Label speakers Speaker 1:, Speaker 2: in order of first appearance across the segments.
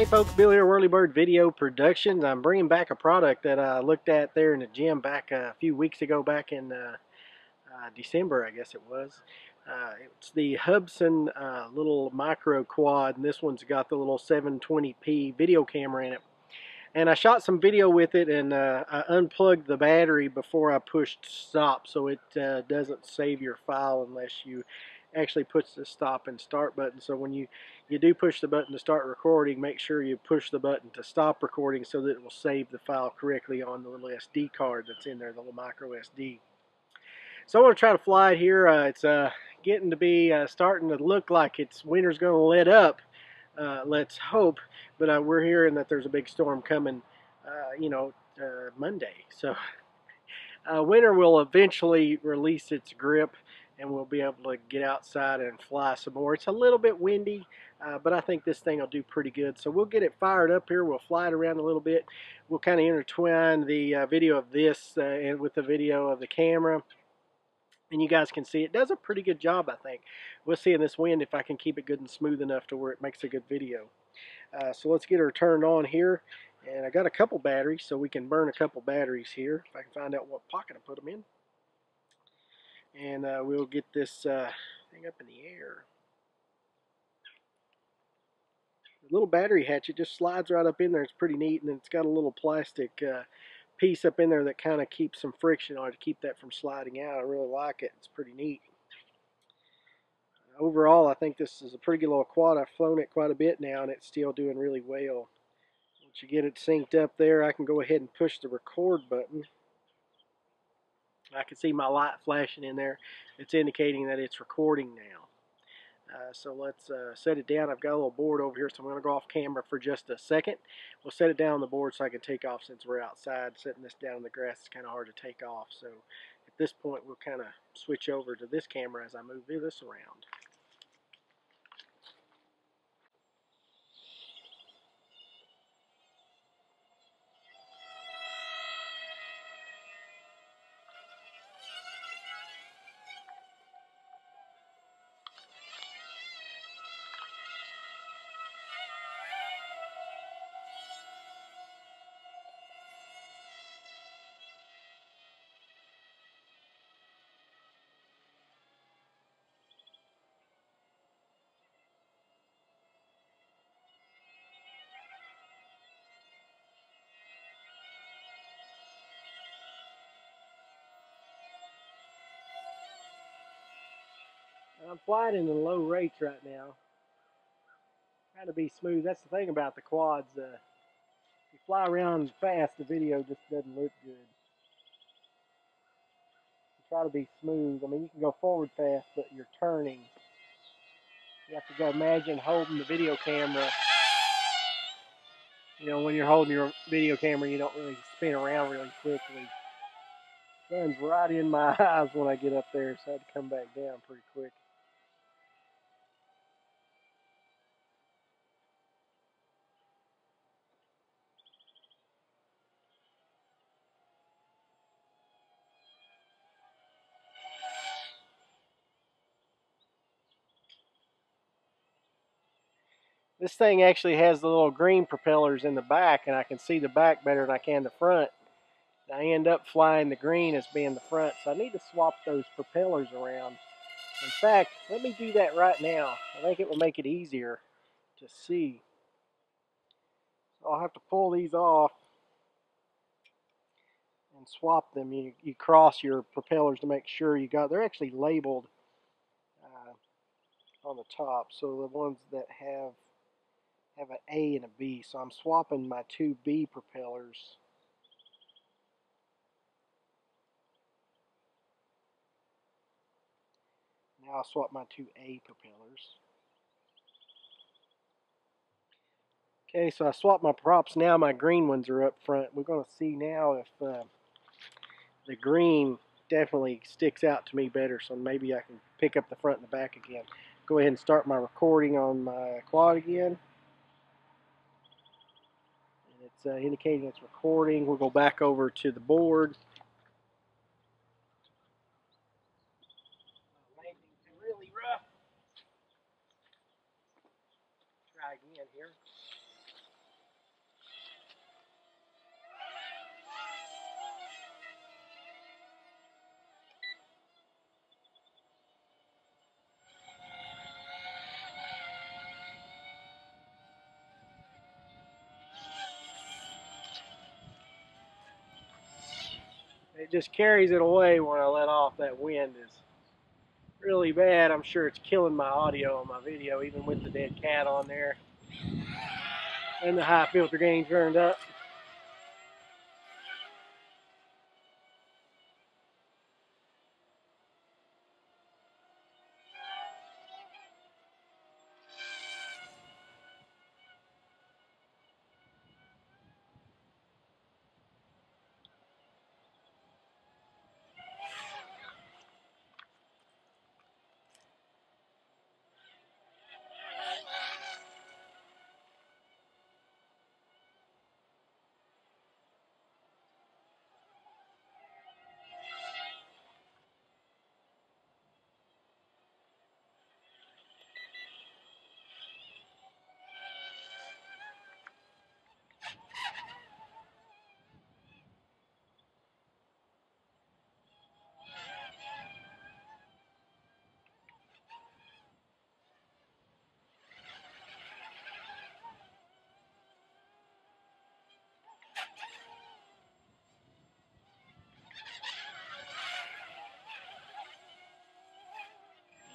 Speaker 1: Hey folks, Bill here, Whirlybird Video Productions. I'm bringing back a product that I looked at there in the gym back a few weeks ago, back in December, I guess it was. It's the Hubsan little micro quad, and this one's got the little 720p video camera in it. And I shot some video with it, and I unplugged the battery before I pushed stop, so it doesn't save your file unless you actually push the stop and start button. So when you do push the button to start recording, make sure you push the button to stop recording so that it will save the file correctly on the little SD card that's in there, the little micro SD. So I want to try to fly it here. It's getting to be starting to look like winter's going to let up. Let's hope, but we're hearing that there's a big storm coming, Monday. So winter will eventually release its grip, and we'll be able to get outside and fly some more. It's a little bit windy, but I think this thing will do pretty good. So we'll get it fired up here. We'll fly it around a little bit. We'll kind of intertwine the video of this and with the video of the camera. And you guys can see it does a pretty good job, I think. We'll see in this wind if I can keep it good and smooth enough to where it makes a good video. So let's get her turned on here. And I got a couple batteries, so we can burn a couple batteries here, if I can find out what pocket I put them in. And we'll get this thing up in the air. The little battery hatchet just slides right up in there. It's pretty neat, and it's got a little plastic piece up in there that kind of keeps some friction on it to keep that from sliding out. I really like it. It's pretty neat. Overall, I think this is a pretty good little quad. I've flown it quite a bit now, and it's still doing really well. Once you get it synced up there, I can go ahead and push the record button. I can see my light flashing in there. It's indicating that it's recording now. So let's set it down. I've got a little board over here, so I'm going to go off camera for just a second. We'll set it down on the board so I can take off since we're outside. Setting this down in the grass is kind of hard to take off. So at this point, we'll kind of switch over to this camera as I move this around. I'm flying in the low rates right now. Trying to be smooth. That's the thing about the quads. If you fly around fast, the video just doesn't look good. You try to be smooth. I mean, you can go forward fast, but you're turning. You have to go imagine holding the video camera. You know, when you're holding your video camera, you don't really spin around really quickly. Sun's right in my eyes when I get up there, so I had to come back down pretty quick. This thing actually has the little green propellers in the back, and I can see the back better than I can the front. I end up flying the green as being the front, so I need to swap those propellers around. In fact, let me do that right now. I think it will make it easier to see. So I'll have to pull these off and swap them. You cross your propellers to make sure you got. They're actually labeled on the top, so the ones that have an A and a B. So I'm swapping my two B propellers. Now I'll swap my two A propellers. Okay, so I swapped my props. Now my green ones are up front. We're going to see now if the green definitely sticks out to me better, so maybe I can pick up the front and the back again. Go ahead and start my recording on my quad again. And it's indicating it's recording. We'll go back over to the board. Landing's really rough. Try again here. it just carries it away when I let off. That wind is really bad. I'm sure it's killing my audio on my video, even with the dead cat on there and the high filter gain turned up.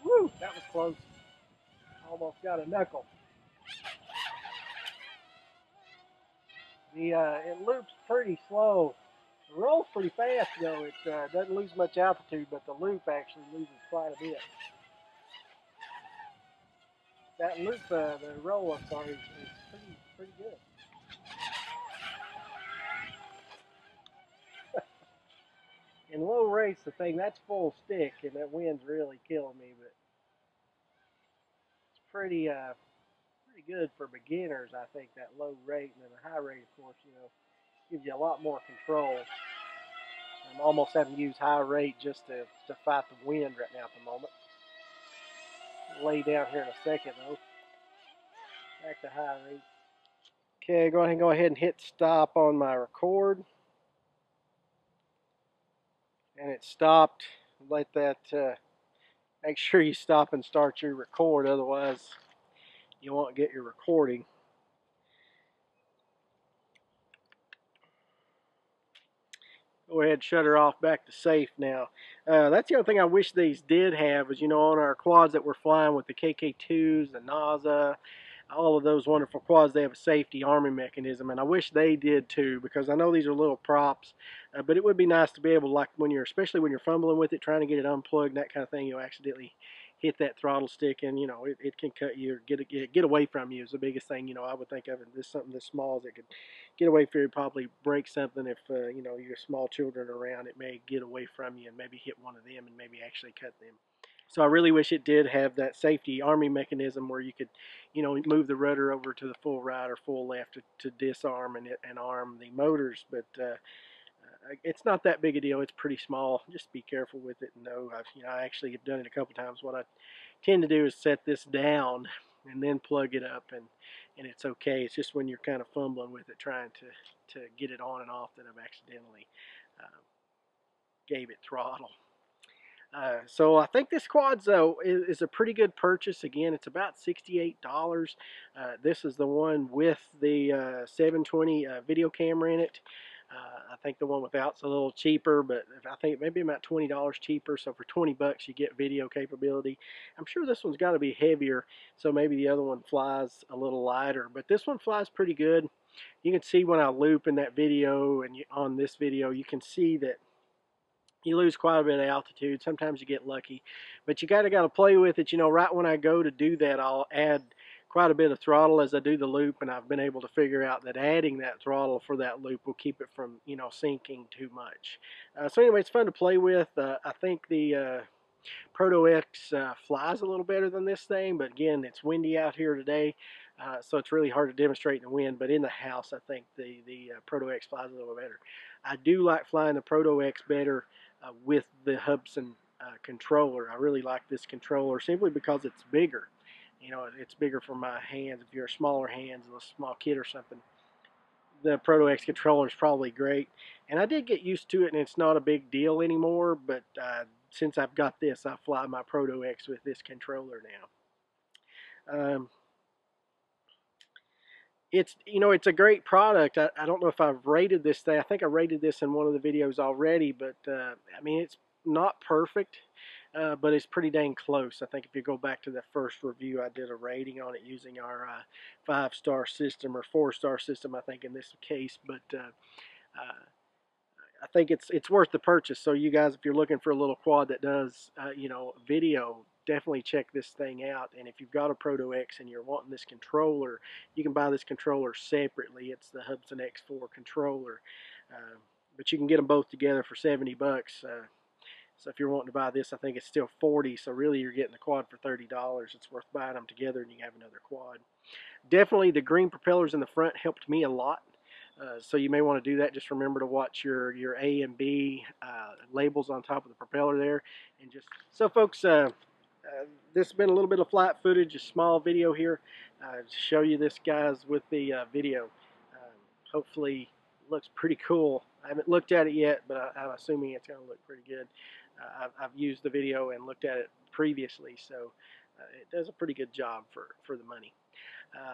Speaker 1: Woo, that was close. Almost got a knuckle. It loops pretty slow. The roll's pretty fast though. It doesn't lose much altitude, but the loop actually loses quite a bit. That loop, the roll, I'm sorry, is pretty good. In low rates, the thing that's full stick, and that wind's really killing me. But it's pretty good for beginners. I think that low rate, and then the high rate, of course, gives you a lot more control. I'm almost having to use high rate just to fight the wind right now at the moment. Lay down here in a second though. Back to high rate. Okay, go ahead and hit stop on my record. And it stopped. Let that, make sure you stop and start your record, otherwise you won't get your recording. Go ahead and shut her off back to safe now. That's the other thing I wish these did have is, on our quads that we're flying with the KK2s, the NASA, all of those wonderful quads, they have a safety arming mechanism, and I wish they did too, because I know these are little props, but it would be nice to be able to, like especially when you're fumbling with it, trying to get it unplugged, and that kind of thing, you'll accidentally hit that throttle stick, and it can cut you or get away from you is the biggest thing I would think of. And this something this small that could get away from you, probably break something if your small children are around. It may get away from you and maybe hit one of them and maybe actually cut them. So I really wish it did have that safety arming mechanism where you could, move the rudder over to the full right or full left to disarm and arm the motors. But it's not that big a deal. It's pretty small. Just be careful with it. And know, I actually have done it a couple times. What I tend to do is set this down and then plug it up, and it's okay. It's just when you're kind of fumbling with it, trying to get it on and off, that I've accidentally gave it throttle. So I think this quad though is a pretty good purchase. Again, it's about $68. This is the one with the 720 video camera in it. I think the one without's a little cheaper, but I think maybe about $20 cheaper. So for 20 bucks, you get video capability. I'm sure this one's got to be heavier, so maybe the other one flies a little lighter. But this one flies pretty good. You can see when I loop in that video and on this video, you can see that you lose quite a bit of altitude. Sometimes you get lucky, but you got to play with it. Right when I go to do that, I'll add quite a bit of throttle as I do the loop, and I've been able to figure out that adding that throttle for that loop will keep it from sinking too much. So anyway, it's fun to play with. I think the Proto X flies a little better than this thing, but again, it's windy out here today, so it's really hard to demonstrate in the wind. But in the house, I think the Proto X flies a little better. I do like flying the Proto X better with the Hubsan controller. I really like this controller simply because it's bigger. It's bigger for my hands. If you're smaller hands, a small kid or something, the Proto X controller is probably great. And I did get used to it, and it's not a big deal anymore. But since I've got this, I fly my Proto X with this controller now. It's, you know, it's a great product. I don't know if I've rated this thing. I think I rated this in one of the videos already, but I mean, it's not perfect, but it's pretty dang close. I think if you go back to the first review, I did a rating on it using our 5-star system or 4-star system, I think in this case. But I think it's worth the purchase. So you guys, if you're looking for a little quad that does you know, video, definitely check this thing out. And if you've got a Proto X and you're wanting this controller, you can buy this controller separately. It's the Hubsan X4 controller, but you can get them both together for 70 bucks. So if you're wanting to buy this, I think it's still 40. So really, you're getting the quad for $30. It's worth buying them together, and you have another quad. Definitely, the green propellers in the front helped me a lot. So you may want to do that. Just remember to watch your A and B labels on top of the propeller there. And just so, folks, this has been a little bit of flight footage, a small video here to show you this, guys, with the video. Hopefully, it looks pretty cool. I haven't looked at it yet, but I'm assuming it's going to look pretty good. I've used the video and looked at it previously, so it does a pretty good job for the money.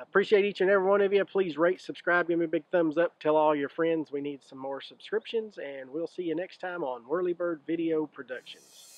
Speaker 1: Appreciate each and every one of you. Please rate, subscribe, give me a big thumbs up. Tell all your friends we need some more subscriptions, and we'll see you next time on Whirlybird Video Productions.